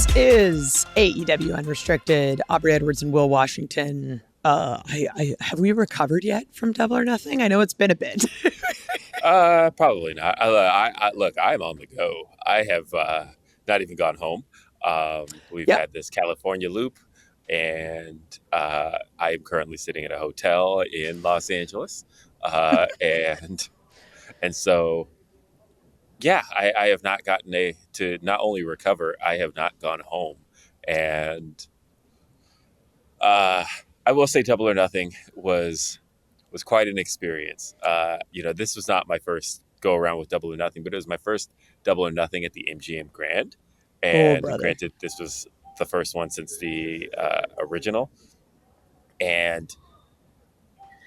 This is AEW Unrestricted. Aubrey Edwards and Will Washington. Have we recovered yet from Double or Nothing? I know it's been a bit. Probably not. Look, I'm on the go. I have not even gone home. We've had this California loop, and I am currently sitting in a hotel in Los Angeles, and so. Yeah, I have not gotten to not only recover, I have not gone home. And I will say Double or Nothing was quite an experience. This was not my first go around with Double or Nothing, but it was my first Double or Nothing at the MGM Grand. And granted, this was the first one since the original. And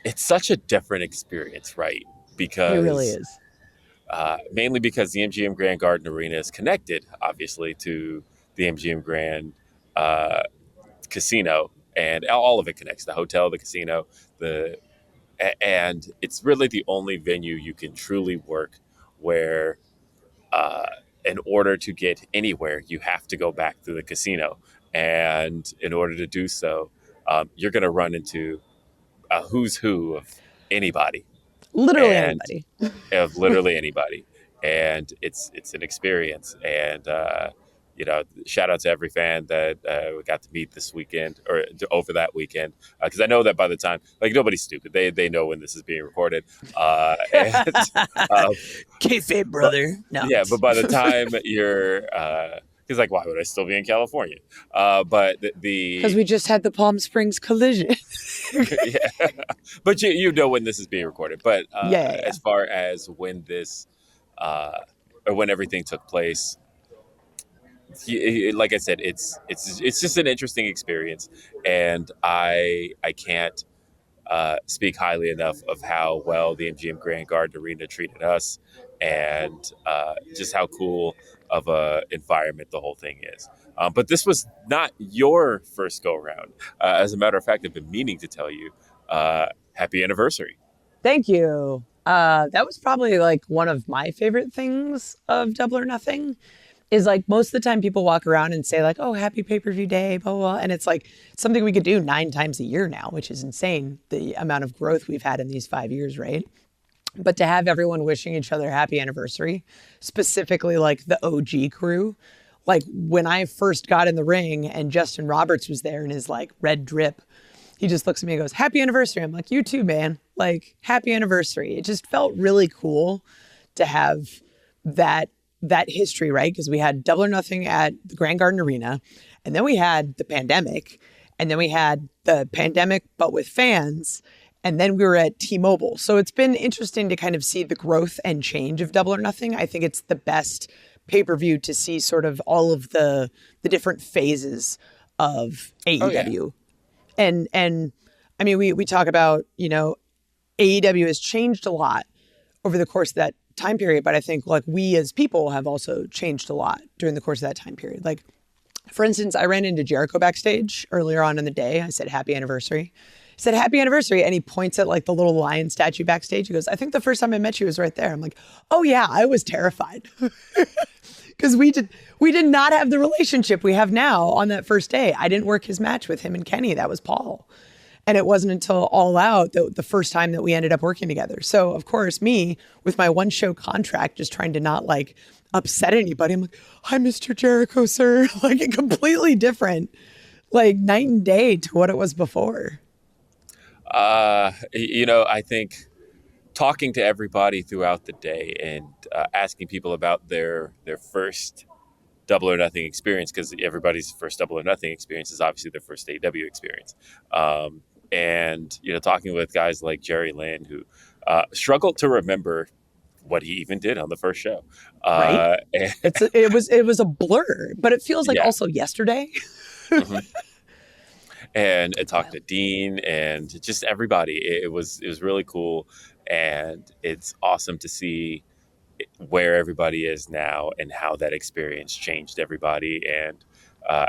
it's such a different experience, right? Because it really is. Mainly because the MGM Grand Garden Arena is connected, obviously, to the MGM Grand Casino, and all of it connects: the hotel, the casino, and it's really the only venue you can truly work where, in order to get anywhere, you have to go back through the casino, and in order to do so, you're going to run into a who's who of anybody. Anybody. Of literally anybody. And it's an experience. And, shout out to every fan that we got to meet this weekend or over that weekend. Because I know that by the time, nobody's stupid. They know when this is being recorded. Kayfabe, brother. No. Yeah, but by the time you're... Because, why would I still be in California? But because we just had the Palm Springs collision. Yeah. But you know when this is being recorded. But as far as when this, or when everything took place, like I said, it's just an interesting experience, and I can't speak highly enough of how well the MGM Grand Garden Arena treated us, and just how cool of a environment the whole thing is. But this was not your first go around. As a matter of fact, I've been meaning to tell you, happy anniversary. Thank you. That was probably one of my favorite things of Double or Nothing. Is most of the time people walk around and say oh, happy pay-per-view day, blah, blah, blah. And it's something we could do 9 times a year now, which is insane. The amount of growth we've had in these 5 years, right? But to have everyone wishing each other happy anniversary, specifically the OG crew, when I first got in the ring and Justin Roberts was there in his red drip, he just looks at me and goes, happy anniversary. I'm like, you too, man. Happy anniversary. It just felt really cool to have that history, right? Because we had Double or Nothing at the Grand Garden Arena, and then we had the pandemic, and then we had the pandemic but with fans, and then we were at T-Mobile. So it's been interesting to kind of see the growth and change of Double or Nothing. I think it's the best pay-per-view to see sort of all of the different phases of AEW. Oh, yeah. And I mean, we talk about, AEW has changed a lot over the course of that time period, but I think we as people have also changed a lot during the course of that time period. For instance, I ran into Jericho backstage earlier on in the day. I said, happy anniversary. He said, happy anniversary. And he points at the little lion statue backstage. He goes, I think the first time I met you was right there. I'm like, oh yeah, I was terrified. Because we did not have the relationship we have now on that first day. I didn't work his match with him and Kenny. That was Paul. And it wasn't until All Out the first time that we ended up working together. So, of course, me, with my one-show contract, just trying to not, upset anybody. I'm like, hi, Mr. Jericho, sir. Completely different, night and day to what it was before. I think talking to everybody throughout the day and asking people about their first Double or Nothing experience, because everybody's first Double or Nothing experience is obviously their first AEW experience. And, talking with guys like Jerry Lynn, who struggled to remember what he even did on the first show. Right? It was a blur, but it feels also yesterday. Mm-hmm. And talked to Dean and just everybody. It was really cool. And it's awesome to see where everybody is now and how that experience changed everybody and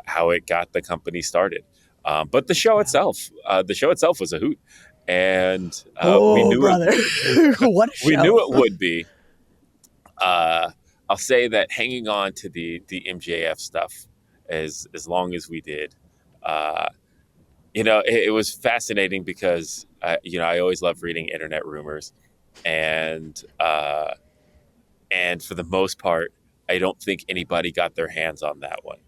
how it got the company started. But the show itself was a hoot, and we knew brother. What a show. We knew it would be. I'll say that hanging on to the MJF stuff as long as we did. It was fascinating because I always love reading internet rumors, and for the most part, I don't think anybody got their hands on that one.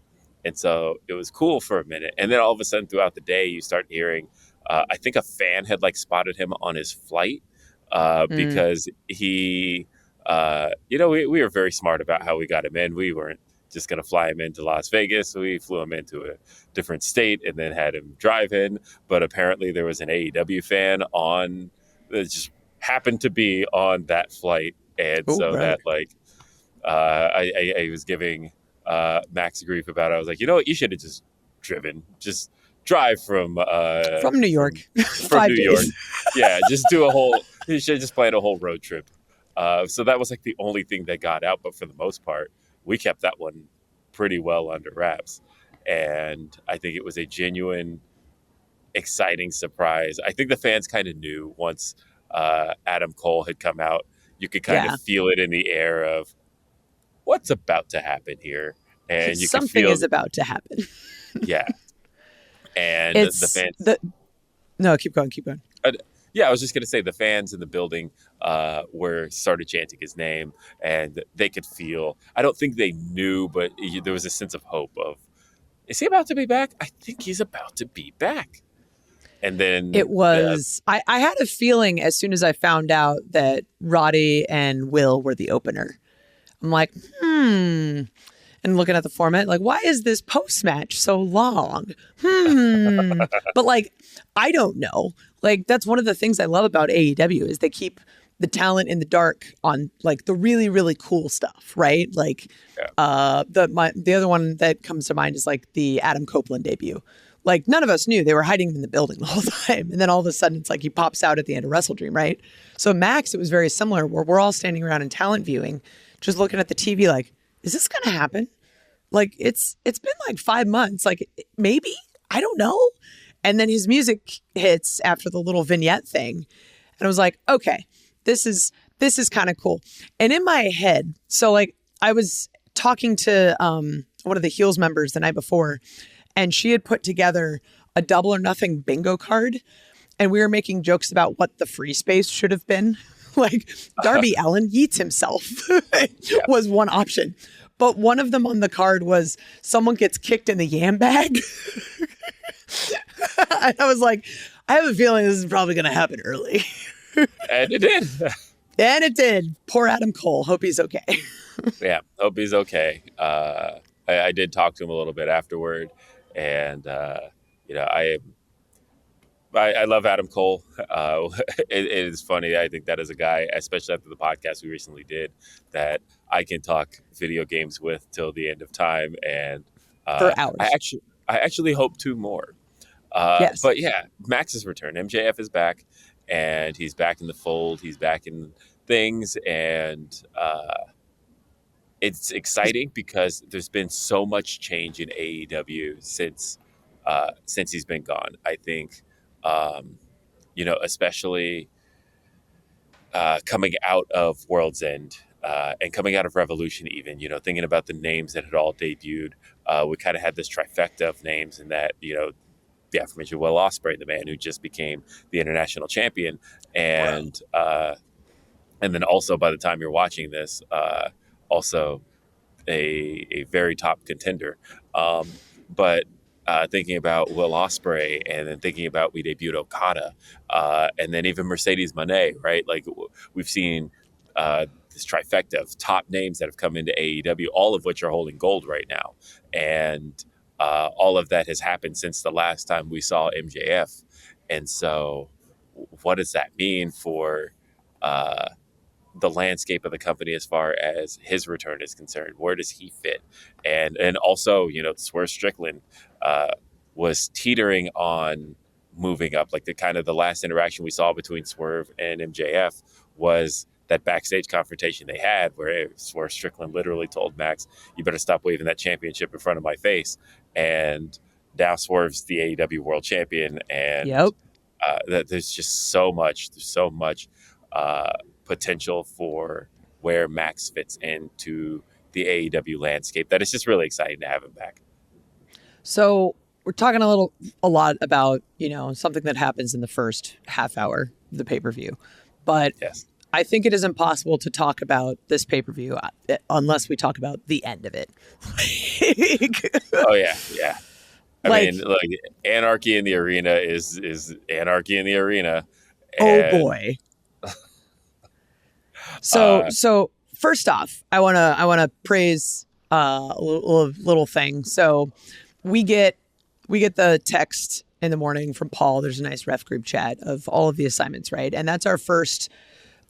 And so it was cool for a minute. And then all of a sudden throughout the day, you start hearing, I think a fan had like spotted him on his flight Mm. because we were very smart about how we got him in. We weren't just going to fly him into Las Vegas. We flew him into a different state and then had him drive in. But apparently there was an AEW fan on that just happened to be on that flight. And Oh, so brother. that I was giving Max grief about it. I was like, what, you should have just drive From New York, from five New York. days. Yeah, just you should just plan a whole road trip. So that was like the only thing that got out. But for the most part, we kept that one pretty well under wraps. And I think it was a genuine, exciting surprise. I think the fans kind of knew once Adam Cole had come out. You could kind of Yeah. feel it in the air of what's about to happen here. And you could Something feel, is about to happen. yeah. And the It's fans, the No, keep going, keep going. yeah, I was just going to say the fans in the building were started chanting his name, and they could feel. I don't think they knew, but there was a sense of hope of, is he about to be back? I think he's about to be back. And It then was, I had a feeling as soon as I found out that Roddy and Will were the opener. I'm like, and looking at the format, like, why is this post match so long? But like, I don't know. Like, that's one of the things I love about AEW is they keep the talent in the dark on like the really, really cool stuff, right? Like, the other one that comes to mind is like the Adam Copeland debut. Like, none of us knew they were hiding him in the building the whole time. And then all of a sudden it's like he pops out at the end of Wrestle Dream, right? So Max, it was very similar where we're all standing around in talent viewing, just looking at the TV like, is this going to happen? Like, it's been like 5 months. Like, maybe, I don't know. And then his music hits after the little vignette thing. And I was like, okay, this is kind of cool. And in my head, so like I was talking to one of the Heels members the night before, and she had put together a Double or Nothing bingo card. And we were making jokes about what the free space should have been. Like Darby Allin yeets himself was one option. But one of them on the card was someone gets kicked in the yam bag. And I was like, I have a feeling this is probably going to happen early. And it did. And it did. Poor Adam Cole. Hope he's okay. Yeah, hope he's okay. I did talk to him a little bit afterward, and I love Adam Cole. It is funny. I think that is a guy, especially after the podcast we recently did, that I can talk video games with till the end of time, and For hours. I actually hope to more. Yes. But yeah, Max's return. MJF is back, and he's back in the fold. He's back in things, and it's exciting because there's been so much change in AEW since he's been gone. I think, especially coming out of World's End and coming out of Revolution, even thinking about the names that had all debuted, we kind of had this trifecta of names, and that the aforementioned Will Ospreay, the man who just became the international champion, and then also by the time you're watching this, also a very top contender. But thinking about Will Ospreay, and then thinking about we debuted Okada, and then even Mercedes Moné, right? Like we've seen this trifecta of top names that have come into AEW, all of which are holding gold right now, and all of that has happened since the last time we saw MJF. And so, what does that mean for the landscape of the company as far as his return is concerned? Where does he fit? And also, Swerve Strickland was teetering on moving up. Like the last interaction we saw between Swerve and MJF was that backstage confrontation they had, where Swerve Strickland literally told Max, "You better stop waving that championship in front of my face." And now Swerve's the AEW World Champion, and that there's just so much. There's so much potential for where Max fits into the AEW landscape that it's just really exciting to have him back. So we're talking a lot about, something that happens in the first half hour of the pay-per-view. But Yes. I think it is impossible to talk about this pay-per-view unless we talk about the end of it. Oh yeah, yeah. I Like, mean, look, Anarchy in the Arena is Anarchy in the Arena, oh and boy. So uh, so first off, I wanna praise a little thing. So we get the text in the morning from Paul. There's a nice ref group chat of all of the assignments, right? And that's our first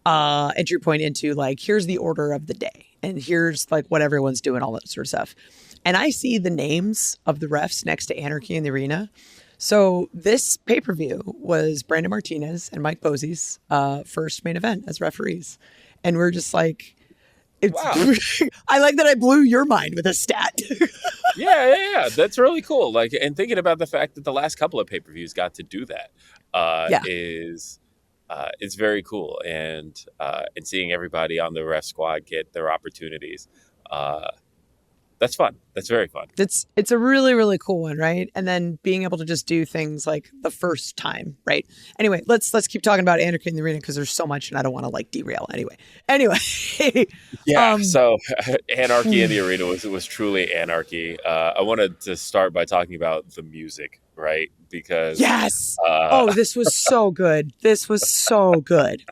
entry point into like, here's the order of the day, and here's like what everyone's doing, all that sort of stuff. And I see the names of the refs next to Anarchy in the Arena. So this pay-per-view was Brandon Martinez and Mike Posey's first main event as referees. And we're just like, it's wow. I like that I blew your mind with a stat. Yeah. That's really cool. Like, and thinking about the fact that the last couple of pay-per-views got to do that Yeah. is it's very cool, and seeing everybody on the ref squad get their opportunities. That's fun. That's very fun. It's a really, really cool one, right? And then being able to just do things like the first time, right? Anyway, let's keep talking about Anarchy in the Arena because there's so much and I don't want to like derail anyway. Yeah. So Anarchy in the Arena was truly anarchy. I wanted to start by talking about the music, right? Because yes. This was so good. This was so good.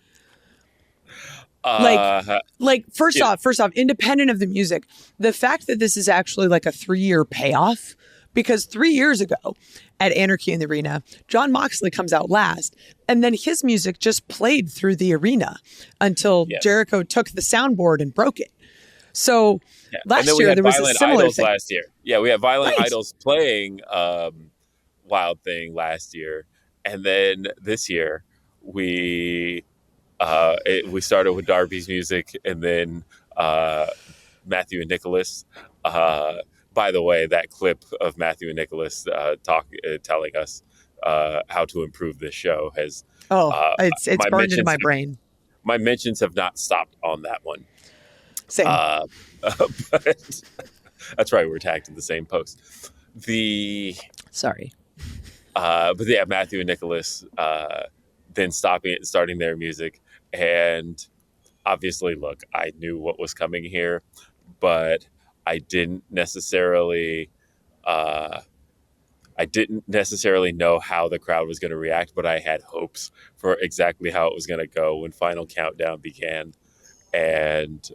First off, independent of the music, the fact that this is actually like a 3-year payoff, because 3 years ago at Anarchy in the Arena, Jon Moxley comes out last, and then his music just played through the arena until Jericho took the soundboard and broke it. So last year there was a similar thing. Last year, we had Violent Idols playing Wild Thing last year, and then this year we started with Darby's music, and then Matthew and Nicholas. By the way, that clip of Matthew and Nicholas telling us how to improve this show has it's burned into my brain. My mentions have not stopped on that one. Same. But that's right, we're tagged in the same post. Sorry. But yeah, Matthew and Nicholas then starting their music. And obviously, look, I knew what was coming here, but I didn't necessarily know how the crowd was going to react, but I had hopes for exactly how it was going to go when Final Countdown began. And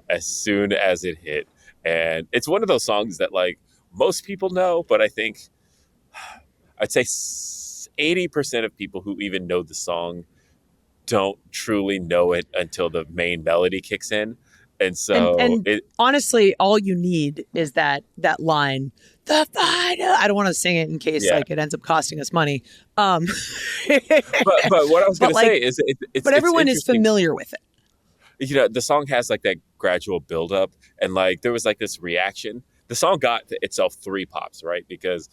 as soon as it hit, and it's one of those songs that like most people know, but I think I'd say 80% of people who even know the song don't truly know it until the main melody kicks in. And so honestly, all you need is that line, the final. I don't want to sing it in case like it ends up costing us money. But what I was going to say is but everyone is familiar with it. The song has like that gradual buildup, and like there was like this reaction. The song got itself 3 pops, right? Because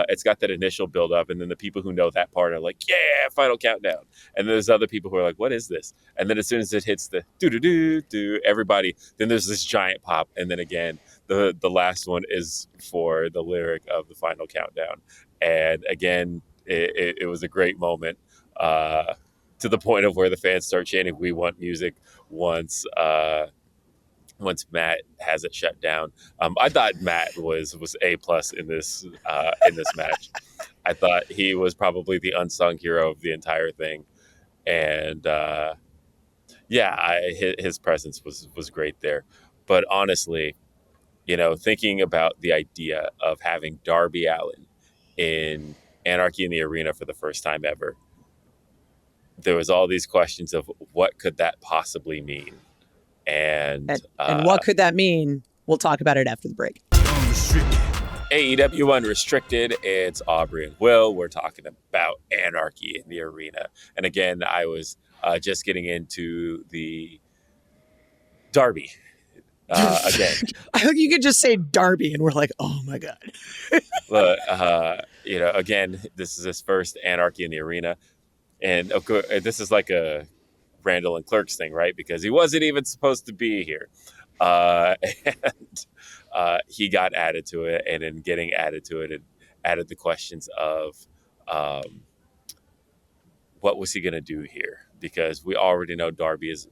it's got that initial buildup, and then the people who know that part are like, yeah, Final Countdown. And then there's other people who are like, what is this? And then as soon as it hits the do-do-do-do, everybody, then there's this giant pop. And then again, the last one is for the lyric of the Final Countdown. And again, it was a great moment to the point of where the fans start chanting, we want music once Matt has it shut down. I thought Matt was A+ in this match. I thought he was probably the unsung hero of the entire thing, and his presence was great there. But honestly, thinking about the idea of having Darby Allin in Anarchy in the Arena for the first time ever, there was all these questions of what could that possibly mean. And what could that mean? We'll talk about it after the break. AEW Unrestricted. It's Aubrey and Will. We're talking about Anarchy in the Arena. And again, I was just getting into the Darby again. I think you could just say Darby and we're like, oh my God. But, again, this is his first Anarchy in the Arena. And of course, this is like a Randall and Clerks thing, right? Because he wasn't even supposed to be here. And he got added to it, and in getting added to it, added the questions of what was he going to do here? Because we already know Darby is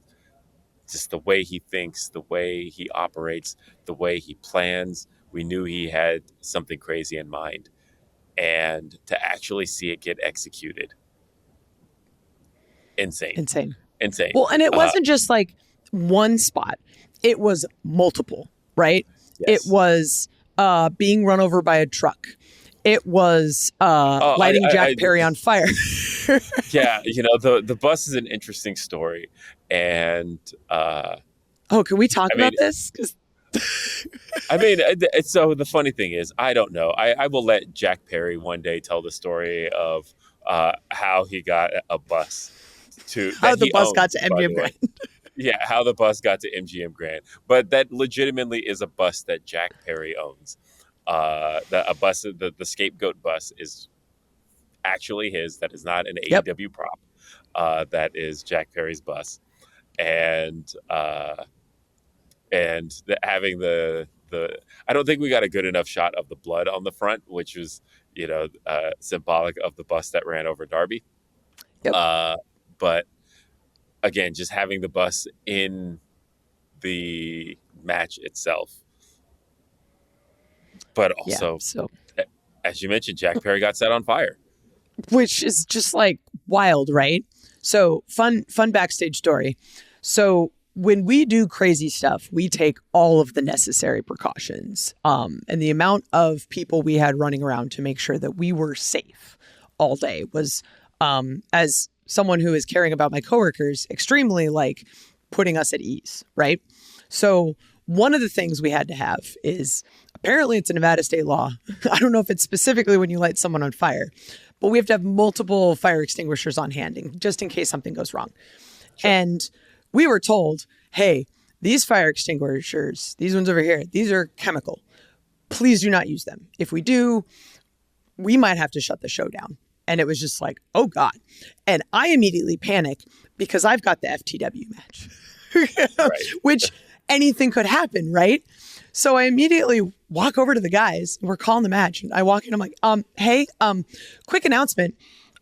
just the way he thinks, the way he operates, the way he plans. We knew he had something crazy in mind. And to actually see it get executed, insane. Well, and it wasn't just like one spot. It was multiple, right? Yes. It was being run over by a truck. It was lighting Jack Perry on fire. Yeah, the bus is an interesting story. And can we talk about this? So the funny thing is, I don't know. I will let Jack Perry one day tell the story of how he got a bus how the bus got to MGM Grand. Yeah, how the bus got to MGM Grand. But that legitimately is a bus that Jack Perry owns. The Scapegoat Bus is actually his. That is not an AEW prop. That is Jack Perry's bus, and having the I don't think we got a good enough shot of the blood on the front, which was symbolic of the bus that ran over Darby. Yep. But again, just having the bus in the match itself. But also, as you mentioned, Jack Perry got set on fire. Which is just like wild, right? So fun backstage story. So when we do crazy stuff, we take all of the necessary precautions. And the amount of people we had running around to make sure that we were safe all day was, as someone who is caring about my coworkers, extremely like putting us at ease, right? So one of the things we had to have is, apparently it's a Nevada state law. I don't know if it's specifically when you light someone on fire, but we have to have multiple fire extinguishers on hand just in case something goes wrong. Sure. And we were told, hey, these fire extinguishers, these ones over here, these are chemical. Please do not use them. If we do, we might have to shut the show down. And it was just like, oh God. And I immediately panic because I've got the FTW match, right. Which anything could happen, right? So I immediately walk over to the guys. We're calling the match. And I walk in. I'm like, hey, quick announcement.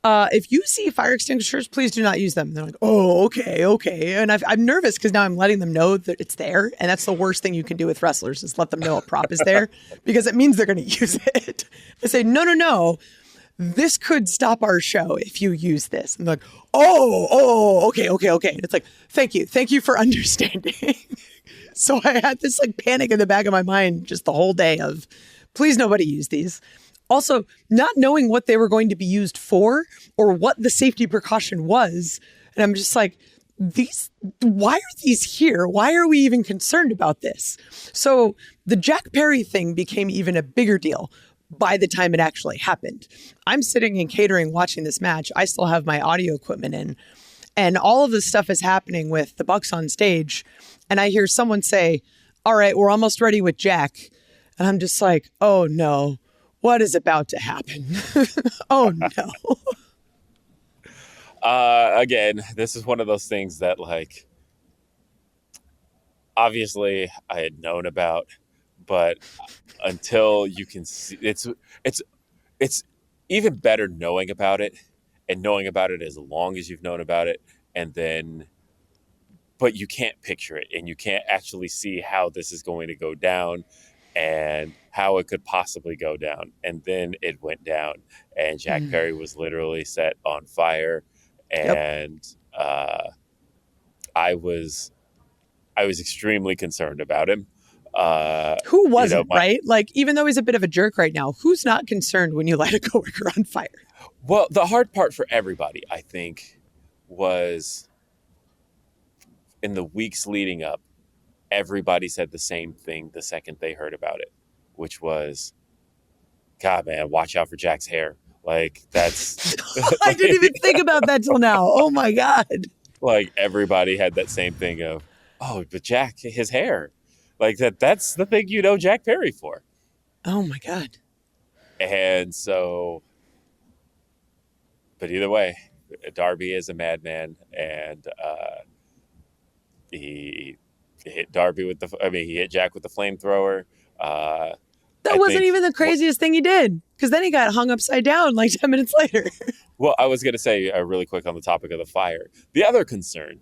If you see fire extinguishers, please do not use them. And they're like, oh, okay. And I'm nervous because now I'm letting them know that it's there. And that's the worst thing you can do with wrestlers is let them know a prop is there because it means they're going to use it. They say, no. This could stop our show if you use this. And they're like, oh, okay. And it's like, thank you for understanding. So I had this like panic in the back of my mind just the whole day of, please nobody use these. Also, not knowing what they were going to be used for or what the safety precaution was. And I'm just like, why are these here? Why are we even concerned about this? So the Jack Perry thing became even a bigger deal by the time it actually happened. I'm sitting in catering watching this match. I still have my audio equipment in. And all of this stuff is happening with the Bucks on stage. And I hear someone say, all right, we're almost ready with Jack. And I'm just like, oh no, what is about to happen? Oh no. Again, this is one of those things that like, obviously I had known about, but until you can see, it's even better knowing about it and knowing about it as long as you've known about it. And then, but you can't picture it and you can't actually see how this is going to go down and how it could possibly go down. And then it went down and Jack Perry was literally set on fire. And I was extremely concerned about him. Who wasn't, right? Like, even though he's a bit of a jerk right now, who's not concerned when you light a coworker on fire? Well, the hard part for everybody, I think, was in the weeks leading up, everybody said the same thing the second they heard about it, which was, God, man, watch out for Jack's hair. Like, that's... I didn't even think about that till now. Oh, my God. Like, everybody had that same thing of, oh, but Jack, his hair. Like, that's the thing you know Jack Perry for. Oh, my God. And so... But either way, Darby is a madman, and he hit Darby with he hit Jack with the flamethrower. That wasn't even the craziest thing he did, because then he got hung upside down like 10 minutes later. Well, I was going to say really quick on the topic of the fire. The other concern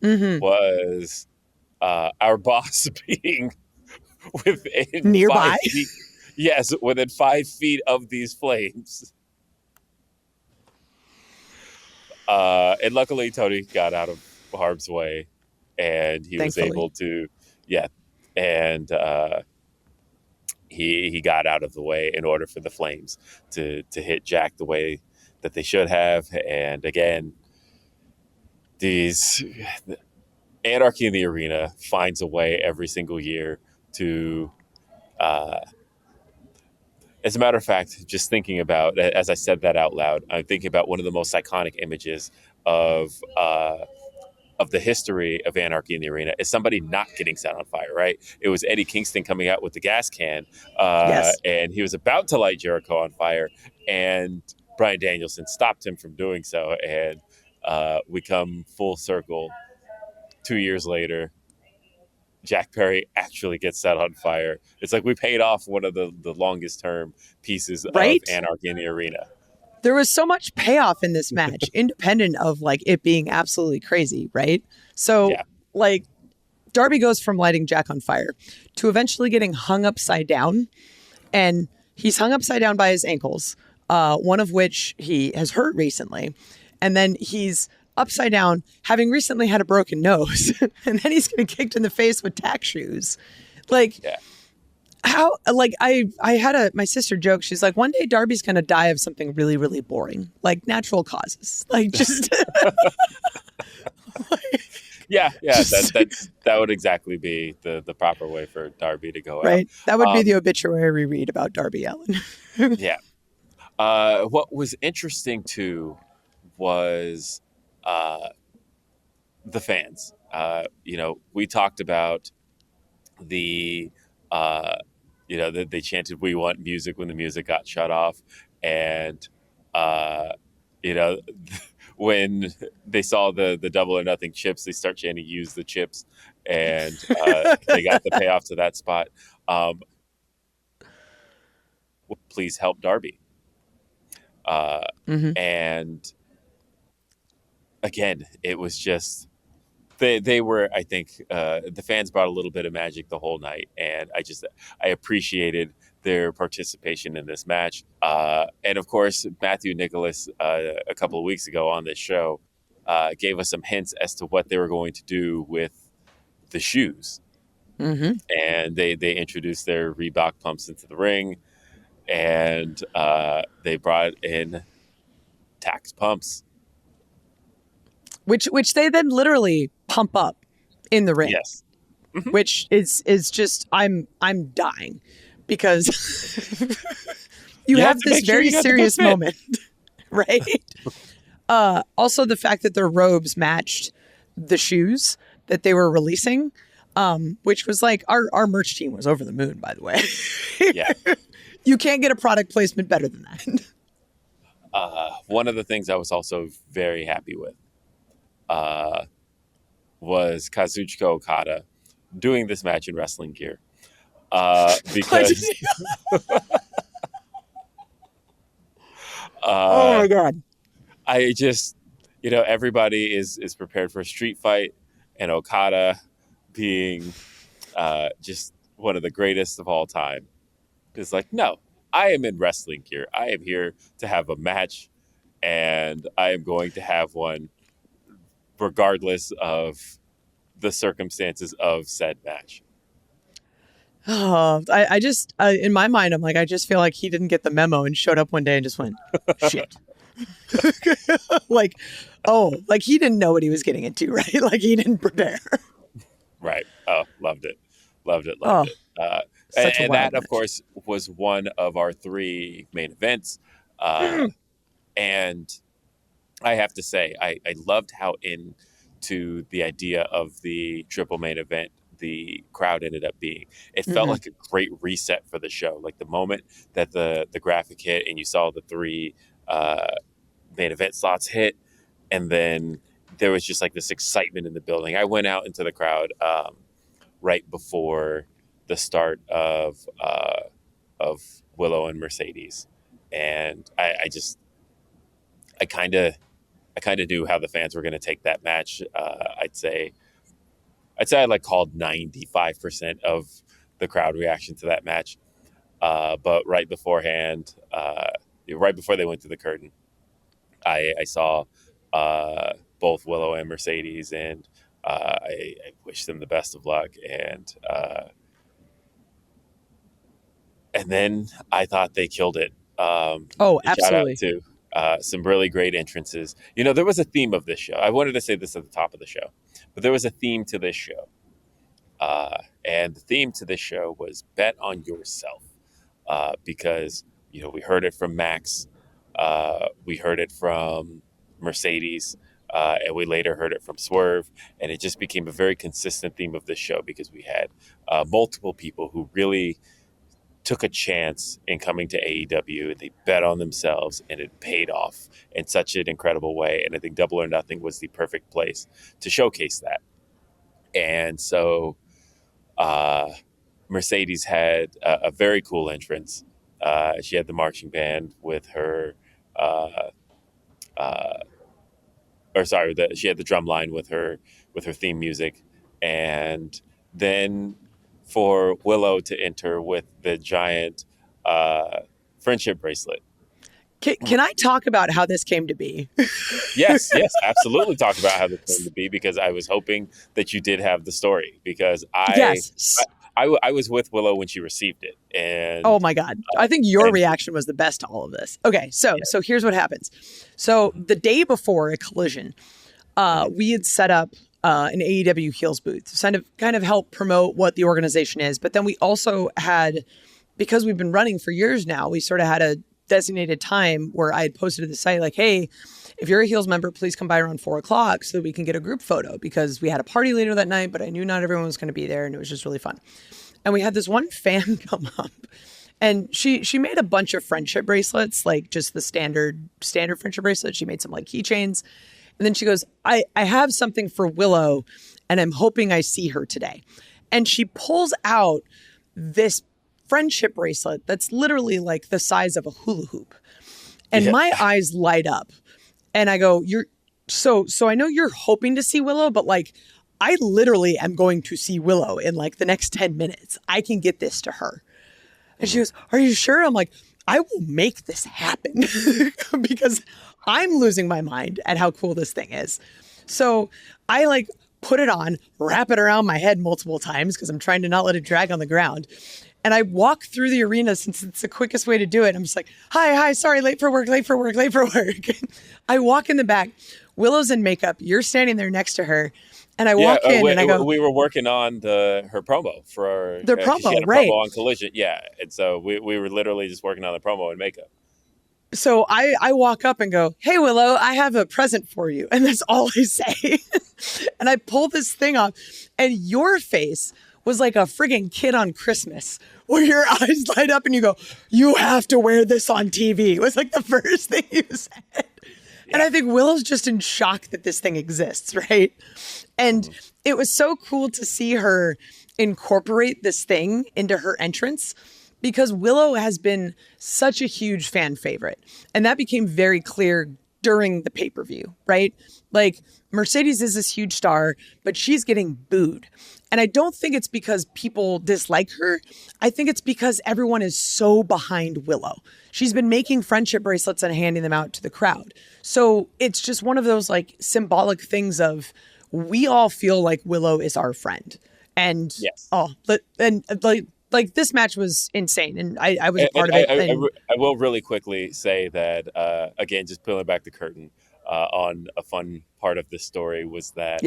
was our boss being within nearby. 5 feet. Yes, within 5 feet of these flames. And luckily, Tony got out of harm's way, and he was able to, and he got out of the way in order for the flames to hit Jack the way that they should have. And again, these Anarchy in the Arena finds a way every single year to, as a matter of fact, just thinking about, as I said that out loud, I'm thinking about one of the most iconic images of the history of Anarchy in the Arena is somebody not getting set on fire, right? It was Eddie Kingston coming out with the gas can, and he was about to light Jericho on fire, and Bryan Danielson stopped him from doing so, and we come full circle 2 years later. Jack Perry actually gets set on fire. It's like we paid off one of the longest term pieces of Anarchy in the Arena. There was so much payoff in this match, independent of like it being absolutely crazy, right? So like Darby goes from lighting Jack on fire to eventually getting hung upside down, and he's hung upside down by his ankles, one of which he has hurt recently, and then he's upside down having recently had a broken nose, and then he's getting kicked in the face with tack shoes. Like how, like I had my sister joke, she's like, one day Darby's gonna die of something really, really boring, like natural causes, like just that would exactly be the proper way for Darby to go right out. That would be the obituary we read about Darby Allin. What was interesting too was the fans. We talked about the they chanted "We want music" when the music got shut off, and when they saw the Double or Nothing chips, they start chanting "Use the chips," and they got the payoff to that spot. Please help Darby. And again, it was just they were, I think, the fans brought a little bit of magic the whole night, and I appreciated their participation in this match. And of course, Matthew Nicholas a couple of weeks ago on this show gave us some hints as to what they were going to do with the shoes. And they introduced their Reebok pumps into the ring, and they brought in Tax pumps, which they then literally pump up in the ring. Yes. Which is just I'm dying, because you have this very serious moment, right? Also, the fact that their robes matched the shoes that they were releasing, which was like our merch team was over the moon, by the way. You can't get a product placement better than that. One of the things I was also very happy with was Kazuchika Okada doing this match in wrestling gear. Because oh my God. I just, everybody is prepared for a street fight, and Okada being just one of the greatest of all time is like, no, I am in wrestling gear. I am here to have a match, and I am going to have one regardless of the circumstances of said match. Oh, I just, in my mind, I'm like, I just feel like he didn't get the memo and showed up one day and just went, shit. Like he didn't know what he was getting into, right? Like he didn't prepare. Right. Oh, loved it. And that, of course, was one of our 3 main events. And I have to say, I loved how into the idea of the triple main event the crowd ended up being. It felt like a great reset for the show. Like the moment that the graphic hit and you saw the 3 main event slots hit, and then there was just like this excitement in the building. I went out into the crowd right before the start of of Willow and Mercedes, and I kind of knew how the fans were going to take that match. I'd say I like called 95% of the crowd reaction to that match. But right beforehand, right before they went to the curtain, I saw both Willow and Mercedes, and I wish them the best of luck. And then I thought they killed it. Oh, Shout out absolutely. to some really great entrances. You know, there was a theme of this show. I wanted to say this at the top of the show, but there was a theme to this show. And the theme to this show was bet on yourself. Because, you know, we heard it from Max, we heard it from Mercedes, and we later heard it from Swerve. And it just became a very consistent theme of this show because we had multiple people who really took a chance in coming to AEW. They bet on themselves, and it paid off in such an incredible way. And I think Double or Nothing was the perfect place to showcase that. And so Mercedes had a very cool entrance. She had the marching band with her, she had the drum line with her theme music, and then for Willow to enter with the giant friendship bracelet. Can I talk about how this came to be? Yes, absolutely. Talk about how this came to be, because I was hoping that you did have the story, because Yes. I was with Willow when she received it, and Oh my God. I think your reaction was the best to all of this. Okay, so here's what happens. So the day before a collision, we had set up an AEW Heels booth to kind of help promote what the organization is. But then we also had, because we've been running for years now, we sort of had a designated time where I had posted to the site like, hey, if you're a Heels member, please come by around 4:00 so that we can get a group photo, because we had a party later that night, but I knew not everyone was going to be there, and it was just really fun. And we had this one fan come up, and she made a bunch of friendship bracelets, like just the standard friendship bracelets. She made some like keychains. And then she goes, I have something for Willow, and I'm hoping I see her today. And she pulls out this friendship bracelet that's literally like the size of a hula hoop. And my eyes light up. And I go, so I know you're hoping to see Willow, but like, I literally am going to see Willow in like the next 10 minutes. I can get this to her. And she goes, are you sure? I'm like, I will make this happen because I'm losing my mind at how cool this thing is. So I like put it on, wrap it around my head multiple times because I'm trying to not let it drag on the ground. And I walk through the arena since it's the quickest way to do it. I'm just like, hi, sorry, late for work. I walk in the back. Willow's in makeup. You're standing there next to her. And I walk in and I go, we were working on her promo for the promo, she had a right? promo on Collision. Yeah. And so we were literally just working on the promo and makeup. So I walk up and go, hey, Willow, I have a present for you. And that's all I say. And I pull this thing off, and your face was like a friggin' kid on Christmas, where your eyes light up and you go, you have to wear this on TV. It was like the first thing you said. Yeah. And I think Willow's just in shock that this thing exists, right? And it was so cool to see her incorporate this thing into her entrance, because Willow has been such a huge fan favorite. And that became very clear during the pay-per-view, right? Like, Mercedes is this huge star, but she's getting booed. And I don't think it's because people dislike her. I think it's because everyone is so behind Willow. She's been making friendship bracelets and handing them out to the crowd. So it's just one of those like symbolic things of, we all feel like Willow is our friend. And like this match was insane, and I was a part of it. I will really quickly say that, again, just pulling back the curtain on a fun part of this story was that,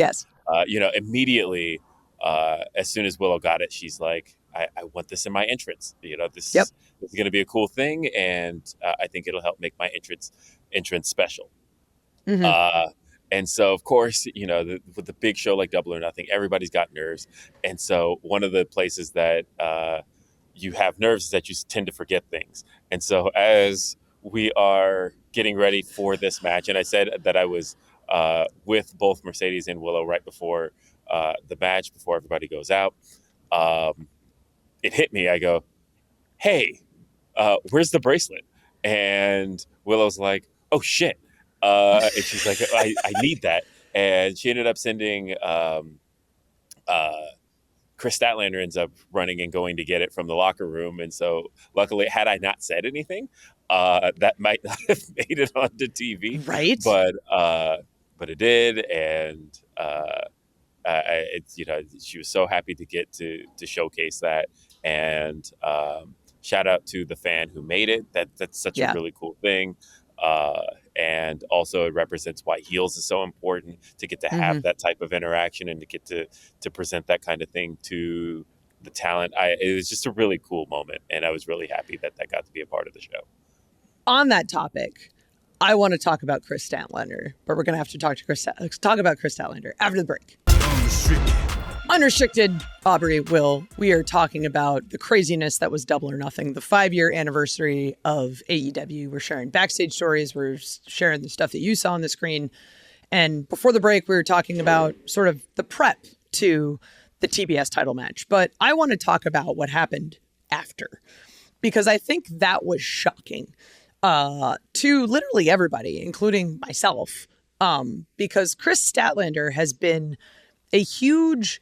immediately, as soon as Willow got it, she's like, I want this in my entrance. This is going to be a cool thing, and I think it'll help make my entrance special. Mm-hmm. And so, of course, with the big show like Double or Nothing, everybody's got nerves. And so one of the places that you have nerves is that you tend to forget things. And so as we are getting ready for this match, and I said that I was with both Mercedes and Willow right before the match, before everybody goes out, it hit me. I go, hey, where's the bracelet? And Willow's like, oh shit. And she's like, I need that. And she ended up sending uh, Chris Statlander ends up running and going to get it from the locker room. And so, luckily, had I not said anything, that might not have made it onto TV. Right? But it did, and it's she was so happy to get to showcase that, and shout out to the fan who made it. That's such a Yeah. really cool thing. Uh, and also, it represents why heels is so important to get to have that type of interaction and to get to present that kind of thing to the talent. It was just a really cool moment, and I was really happy that got to be a part of the show. On that topic, I want to talk about Chris Statlander, but we're going to have to talk about Chris Statlander after the break. Unrestricted, Aubrey, Will, we are talking about the craziness that was Double or Nothing, the 5-year anniversary of AEW. We're sharing backstage stories. We're sharing the stuff that you saw on the screen. And before the break, we were talking about sort of the prep to the TBS title match. But I want to talk about what happened after, because I think that was shocking to literally everybody, including myself, because Chris Statlander has been a huge,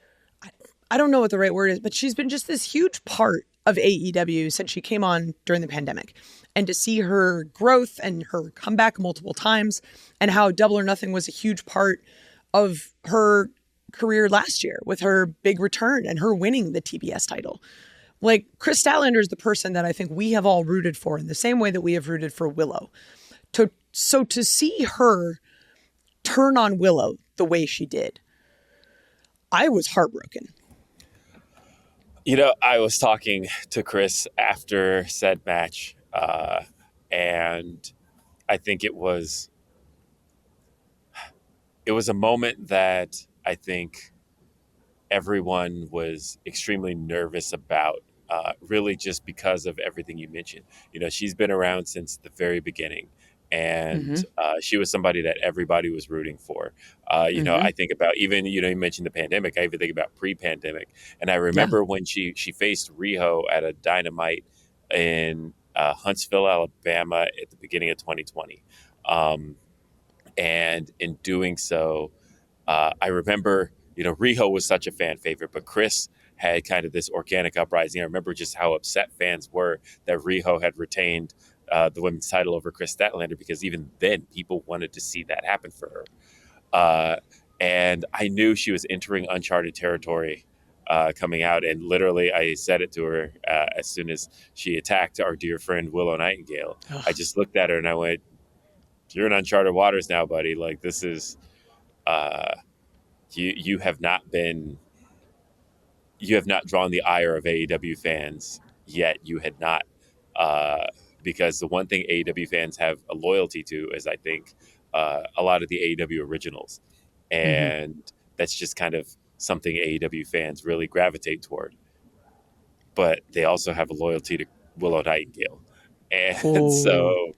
I don't know what the right word is, but she's been just this huge part of AEW since she came on during the pandemic. And to see her growth and her comeback multiple times, and how Double or Nothing was a huge part of her career last year with her big return and her winning the TBS title. Like, Chris Statlander is the person that I think we have all rooted for in the same way that we have rooted for Willow. So to see her turn on Willow the way she did, I was heartbroken. I was talking to Chris after said match, and I think it was a moment that I think everyone was extremely nervous about, really just because of everything you mentioned. She's been around since the very beginning, and she was somebody that everybody was rooting for. I think about even, you mentioned the pandemic. I even think about pre-pandemic. And I remember when she faced Riho at a Dynamite in Huntsville, Alabama at the beginning of 2020. And in doing so, I remember, Riho was such a fan favorite, but Chris had kind of this organic uprising. I remember just how upset fans were that Riho had retained the women's title over Chris Statlander, because even then people wanted to see that happen for her. And I knew she was entering uncharted territory coming out. And literally I said it to her as soon as she attacked our dear friend Willow Nightingale. Ugh. I just looked at her and I went, you're in uncharted waters now, buddy. Like, this is, you have not drawn the ire of AEW fans yet. You had not, because the one thing AEW fans have a loyalty to is, I think, a lot of the AEW originals. And that's just kind of something AEW fans really gravitate toward. But they also have a loyalty to Willow Nightingale. And so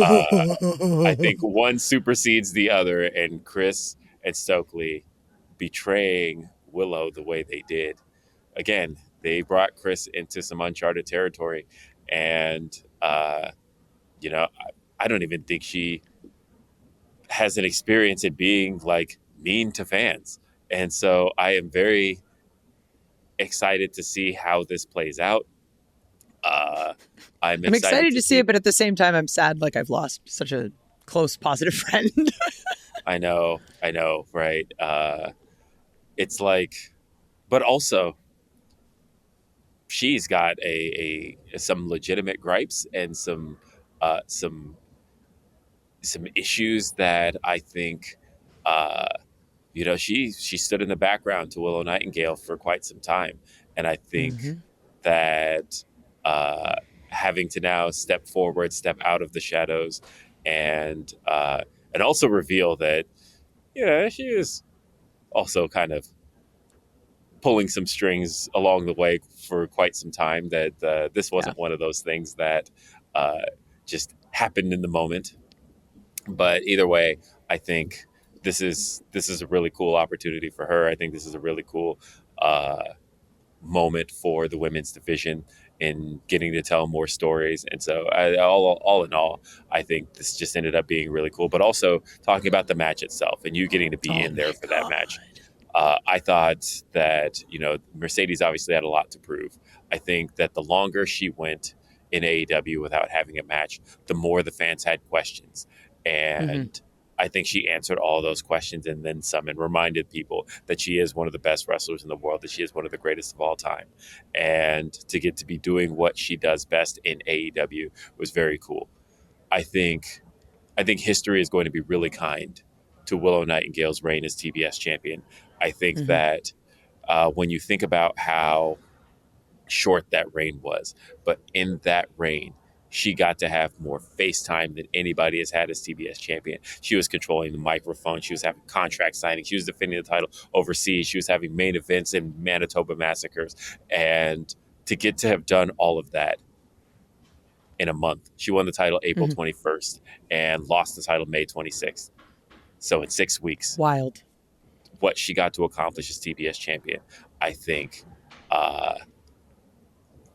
I think one supersedes the other, and Chris and Stokely betraying Willow the way they did. Again, they brought Chris into some uncharted territory, and I don't even think she has an experience in being like mean to fans. And so I am very excited to see how this plays out. I'm excited to see it, but at the same time, I'm sad. Like, I've lost such a close, positive friend. I know, right? It's like, but also, she's got some legitimate gripes and some issues that I think, she stood in the background to Willow Nightingale for quite some time, and I think that having to now step forward, step out of the shadows, and also reveal that she is also kind of pulling some strings along the way for quite some time, that this wasn't one of those things that just happened in the moment. But either way, I think this is a really cool opportunity for her. I think this is a really cool moment for the women's division. in getting to tell more stories. And so, all in all, I think this just ended up being really cool. But also talking about the match itself and you getting to be Oh in there my for that God. match. I thought that, Mercedes obviously had a lot to prove. I think that the longer she went in AEW without having a match, the more the fans had questions. Hmm. And I think she answered all those questions and then some, and reminded people that she is one of the best wrestlers in the world, that she is one of the greatest of all time. And to get to be doing what she does best in AEW was very cool. I think I think history is going to be really kind to Willow Nightingale's reign as TBS champion. I think Hmm. that when you think about how short that reign was, but in that reign, she got to have more face time than anybody has had as TBS champion. She was controlling the microphone. She was having contract signing. She was defending the title overseas. She was having main events in Manitoba Massacres. And to get to have done all of that in a month, she won the title April Hmm. 21st and lost the title May 26th. So in 6 weeks, Wild. what she got to accomplish as TBS champion, I think, uh,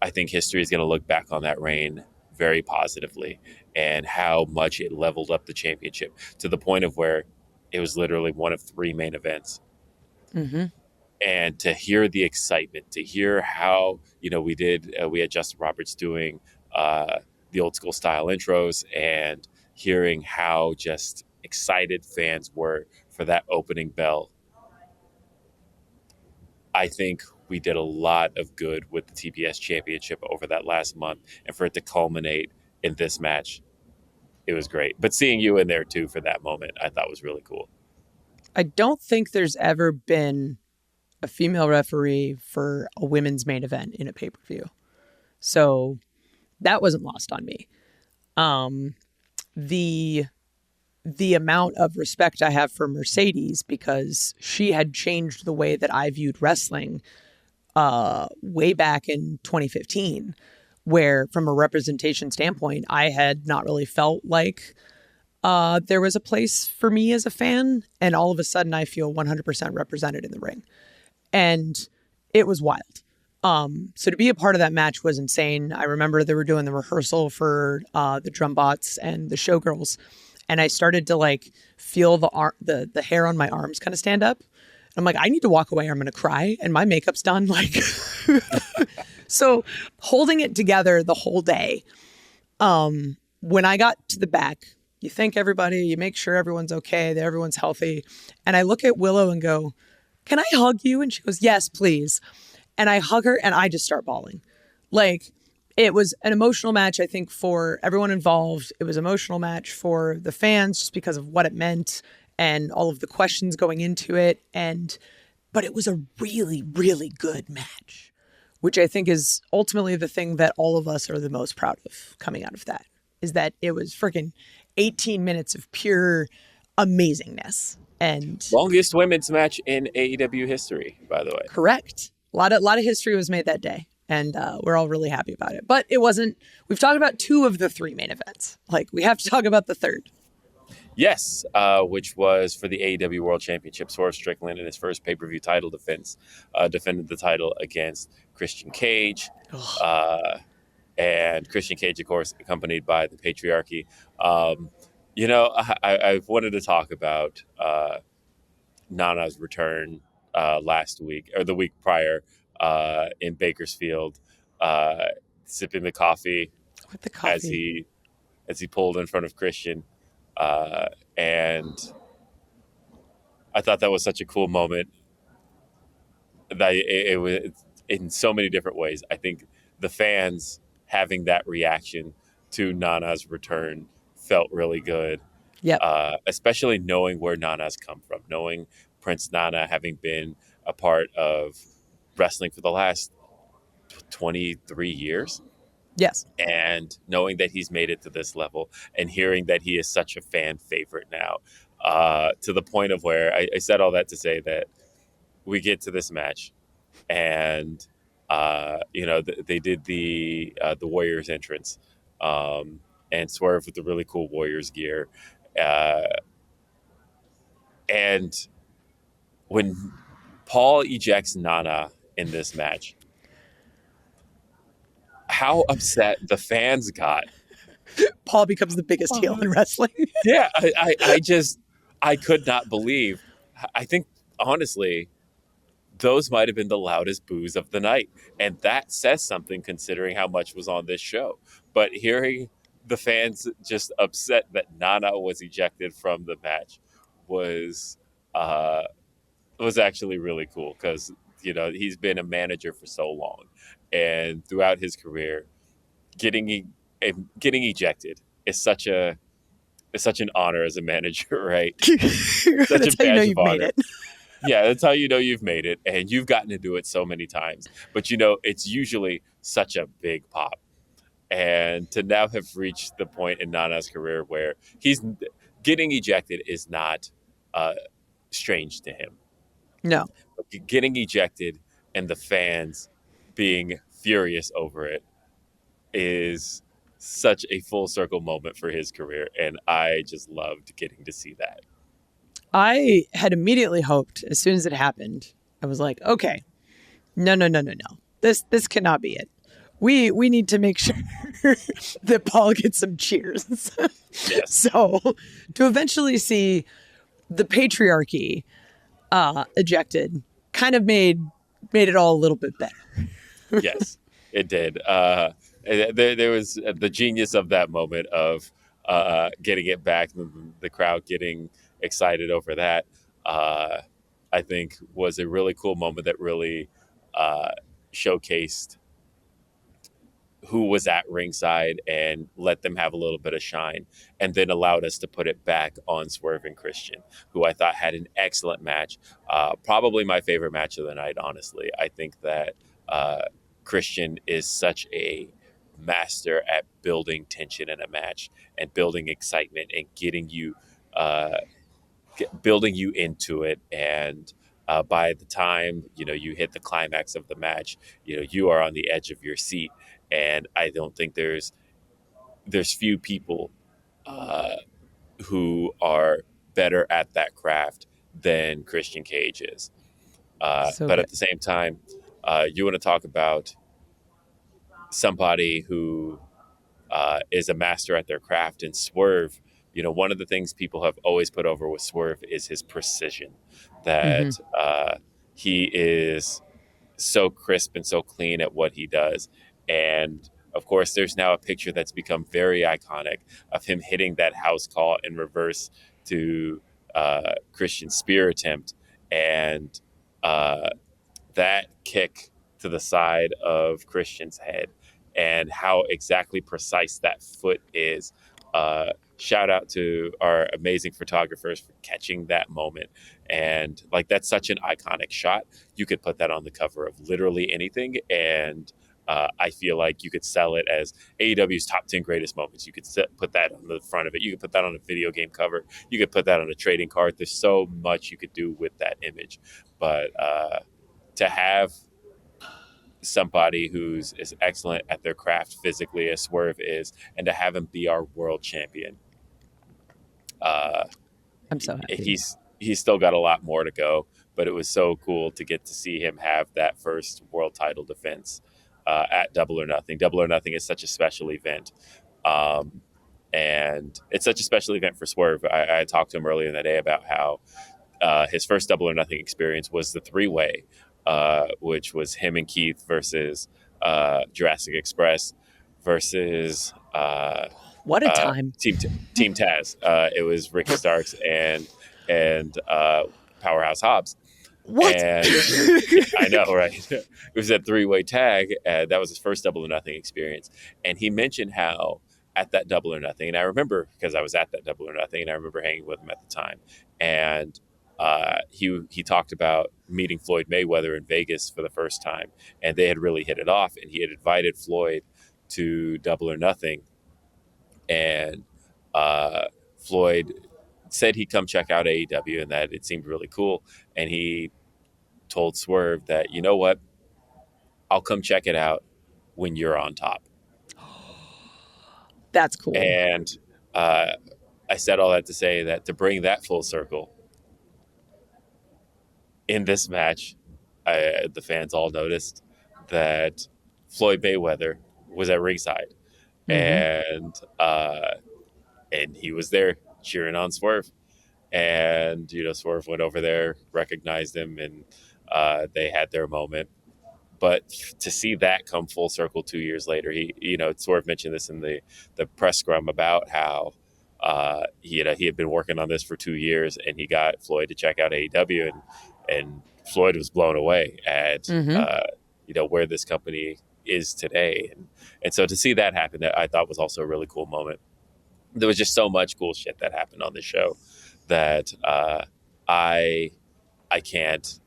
I think history is going to look back on that reign very positively, and how much it leveled up the championship to the point of where it was literally one of three main events. Hmm. And to hear the excitement, to hear how, we had Justin Roberts doing the old school style intros, and hearing how just excited fans were for that opening bell. I think we did a lot of good with the TBS championship over that last month, and for it to culminate in this match, it was great. But seeing you in there too for that moment, I thought was really cool. I don't think there's ever been a female referee for a women's main event in a pay-per-view. So that wasn't lost on me. Um, the the amount of respect I have for Mercedes, because she had changed the way that I viewed wrestling way back in 2015, where from a representation standpoint, I had not really felt like there was a place for me as a fan. And all of a sudden I feel 100% represented in the ring. And it was wild. So to be a part of that match was insane. I remember they were doing the rehearsal for the drum bots and the showgirls, and I started to like feel the hair on my arms kind of stand up. I'm like, I need to walk away or I'm going to cry, and my makeup's done. Like, so holding it together the whole day. When I got to the back, you thank everybody, you make sure everyone's okay, that everyone's healthy. And I look at Willow and go, can I hug you? And she goes, yes, please. And I hug her and I just start bawling. Like, it was an emotional match, I think, for everyone involved. It was an emotional match for the fans just because of what it meant and all of the questions going into it. But it was a really, really good match, which I think is ultimately the thing that all of us are the most proud of coming out of that, is that it was freaking 18 minutes of pure amazingness. And Longest women's match in AEW history, by the way. correct. A lot of history was made that day, and we're all really happy about it. But it wasn't. We've talked about two of the three main events. Like, we have to talk about the third. Yes, which was for the AEW World Championship. Swerve Strickland, in his first pay-per-view title defense, defended the title against Christian Cage. Ugh. And Christian Cage, of course, accompanied by the Patriarchy. I've wanted to talk about Nana's return last week, or the week prior, in Bakersfield, sipping the coffee With the as coffee. he pulled in front of Christian, and I thought that was such a cool moment that it was in so many different ways. I think the fans having that reaction to Nana's return felt really good, Yep. especially knowing where Nana's come from, knowing Prince Nana having been a part of wrestling for the last 23 years, Yes. and knowing that he's made it to this level, and hearing that he is such a fan favorite now, to the point of where I said all that to say that we get to this match, and they did the Warriors entrance, and Swerve with the really cool Warriors gear, uh, and when Paul ejects Nana in this match, how upset the fans got. Paul becomes the biggest heel in wrestling. Yeah, I could not believe. I think honestly, those might have been the loudest boos of the night, and that says something considering how much was on this show. But hearing the fans just upset that Nana was ejected from the match was uh, was actually really cool because he's been a manager for so long, and throughout his career, getting getting ejected is such an honor as a manager, right? Such a That's how you know badge of you've made honor. it. Yeah, that's how you know you've made it, and you've gotten to do it so many times. But it's usually such a big pop, and to now have reached the point in Nana's career where he's getting ejected is not strange to him. No. But getting ejected and the fans being furious over it is such a full circle moment for his career, and I just loved getting to see that. I had immediately hoped as soon as it happened, I was like, okay, no. This cannot be it. We need to make sure that Paul gets some cheers. Yes. So to eventually see the patriarchy ejected kind of made it all a little bit better. Yes, it did. There was the genius of that moment of getting it back, the crowd getting excited over that. I think was a really cool moment that really showcased who was at ringside and let them have a little bit of shine, and then allowed us to put it back on Swerve and Christian, who I thought had an excellent match. Probably my favorite match of the night, honestly. I think that Christian is such a master at building tension in a match and building excitement and getting you building you into it. And by the time you hit the climax of the match, you are on the edge of your seat. And I don't think there's few people who are better at that craft than Christian Cage is. So But good. at the same time, you want to talk about somebody who is a master at their craft, and Swerve. One of the things people have always put over with Swerve is his precision. That he is so crisp and so clean at what he does. And of course, there's now a picture that's become very iconic of him hitting that house call in reverse to Christian's spear attempt. And that kick to the side of Christian's head and how exactly precise that foot is. Shout out to our amazing photographers for catching that moment. And that's such an iconic shot. You could put that on the cover of literally anything. And I feel like you could sell it as AEW's top 10 greatest moments. You could put that on the front of it. You could put that on a video game cover. You could put that on a trading card. There's so much you could do with that image. But to have somebody who's as excellent at their craft physically as Swerve is, and to have him be our world champion, I'm so happy. He's still got a lot more to go. But it was so cool to get to see him have that first world title defense at Double or Nothing. Double or Nothing is such a special event. And it's such a special event for Swerve. I talked to him earlier in the day about how his first Double or Nothing experience was the three-way, which was him and Keith versus Jurassic Express versus what a time. Team Taz. It was Ricky Starks and Powerhouse Hobbs. What? And I know, right? It was that three-way tag. That was his first Double or Nothing experience. And he mentioned how at that Double or Nothing, and I remember because I was at that Double or Nothing, and I remember hanging with him at the time. And he talked about meeting Floyd Mayweather in Vegas for the first time, and they had really hit it off. And he had invited Floyd to Double or Nothing, and Floyd said he'd come check out AEW and that it seemed really cool. And he told Swerve that, you know what, I'll come check it out when you're on top. That's cool. And I said all that to say that to bring that full circle in this match, the fans all noticed that Floyd Mayweather was at ringside, Mm-hmm. and he was there cheering on Swerve. And Swerve went over there, recognized him, and they had their moment. But to see that come full circle 2 years later, Swerve mentioned this in the press scrum about how he had been working on this for 2 years, and he got Floyd to check out AEW, and Floyd was blown away at Mm-hmm. where this company is today, and so to see that happen, that I thought was also a really cool moment. There was just so much cool shit that happened on the show that I can't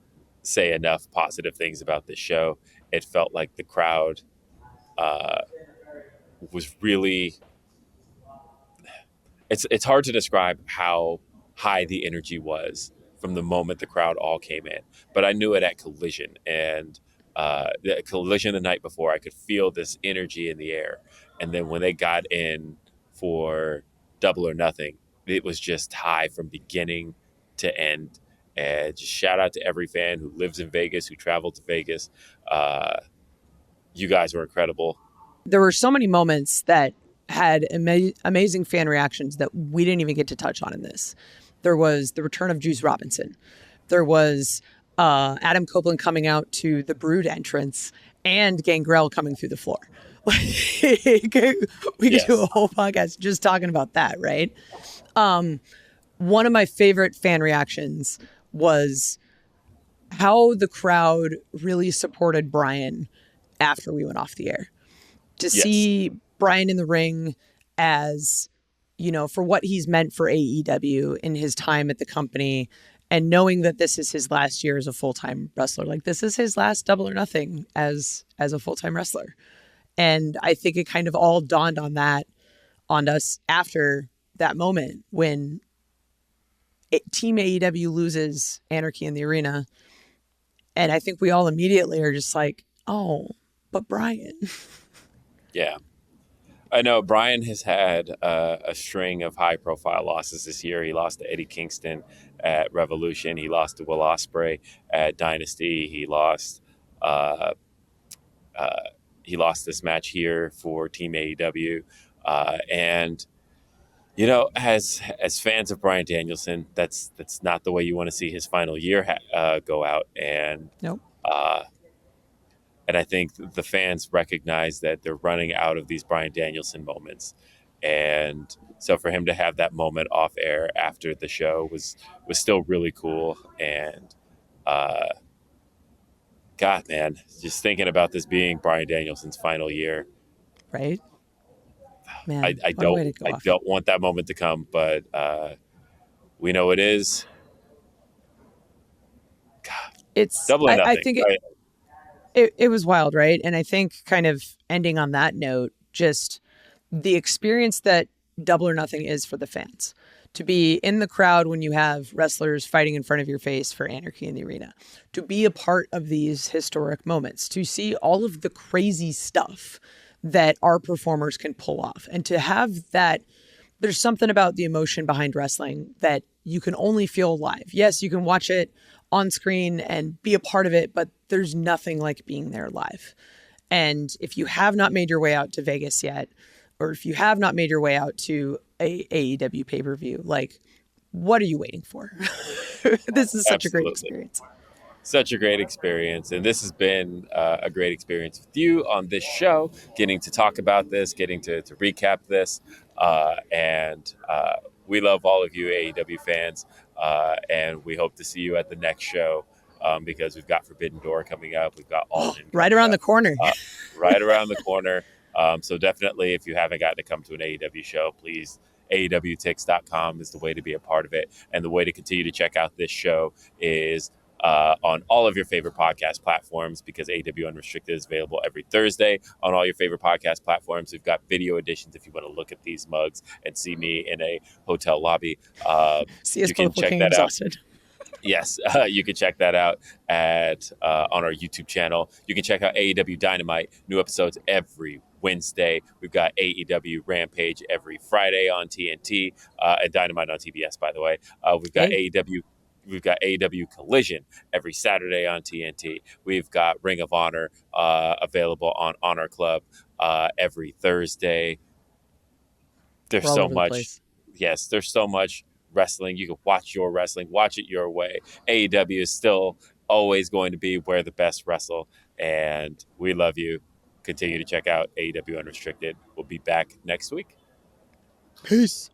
say enough positive things about this show. It felt like the crowd uh, was really. It's hard to describe how high the energy was from the moment the crowd all came in, but I knew it at Collision, and the Collision the night before, I could feel this energy in the air, and then when they got in for Double or Nothing, it was just high from beginning to end. And just shout out to every fan who lives in Vegas, who traveled to Vegas. You guys were incredible. There were so many moments that had amazing fan reactions that we didn't even get to touch on in this. There was the return of Juice Robinson. There was Adam Copeland coming out to the Brood entrance and Gangrel coming through the floor. We could do a whole podcast just talking about that, right? One of my favorite fan reactions was how the crowd really supported Brian after we went off the air. To see Brian in the ring as, for what he's meant for AEW in his time at the company, and knowing that this is his last year as a full-time wrestler. Like, this is his last Double or Nothing as a full-time wrestler. And I think it kind of all dawned on us after that moment when Team AEW loses Anarchy in the Arena. And I think we all immediately are just like, oh, but Brian. Yeah. I know Brian has had a string of high-profile losses this year. He lost to Eddie Kingston at Revolution. He lost to Will Ospreay at Dynasty. He lost this match here for Team AEW. And as fans of Bryan Danielson, that's not the way you want to see his final year go out. And nope. And I think the fans recognize that they're running out of these Bryan Danielson moments. And so for him to have that moment off air after the show was still really cool. And God, man, just thinking about this being Bryan Danielson's final year. Right. Man, I don't want that moment to come, but we know it is. God, it's Double or Nothing. I think it was wild, right? And I think kind of ending on that note, just the experience that Double or Nothing is for the fans. To be in the crowd when you have wrestlers fighting in front of your face for Anarchy in the Arena. To be a part of these historic moments. To see all of the crazy stuff that our performers can pull off. And to have that, there's something about the emotion behind wrestling that you can only feel live. Yes, you can watch it on screen and be a part of it, but there's nothing like being there live. And if you have not made your way out to Vegas yet, or if you have not made your way out to a AEW pay-per-view, like, what are you waiting for? This is such a great experience. Such a great experience. And this has been a great experience with you on this show, getting to talk about this, getting to recap this. And we love all of you AEW fans. And we hope to see you at the next show because we've got Forbidden Door coming up. We've got All In right around the corner. Right around the corner. So definitely, if you haven't gotten to come to an AEW show, please, AEWTix.com is the way to be a part of it. And the way to continue to check out this show is on all of your favorite podcast platforms, because AEW Unrestricted is available every Thursday on all your favorite podcast platforms. We've got video editions if you want to look at these mugs and see me in a hotel lobby. See us both looking exhausted. Yes, you can check that out on our YouTube channel. You can check out AEW Dynamite, new episodes every Wednesday. We've got AEW Rampage every Friday on TNT and Dynamite on TBS, by the way. We've got AEW We've got AEW Collision every Saturday on TNT. We've got Ring of Honor available on Honor Club every Thursday. There's We're all so over the much. place. Yes, there's so much wrestling. You can watch your wrestling, watch it your way. AEW is still always going to be where the best wrestle, and we love you. Continue to check out AEW Unrestricted. We'll be back next week. Peace.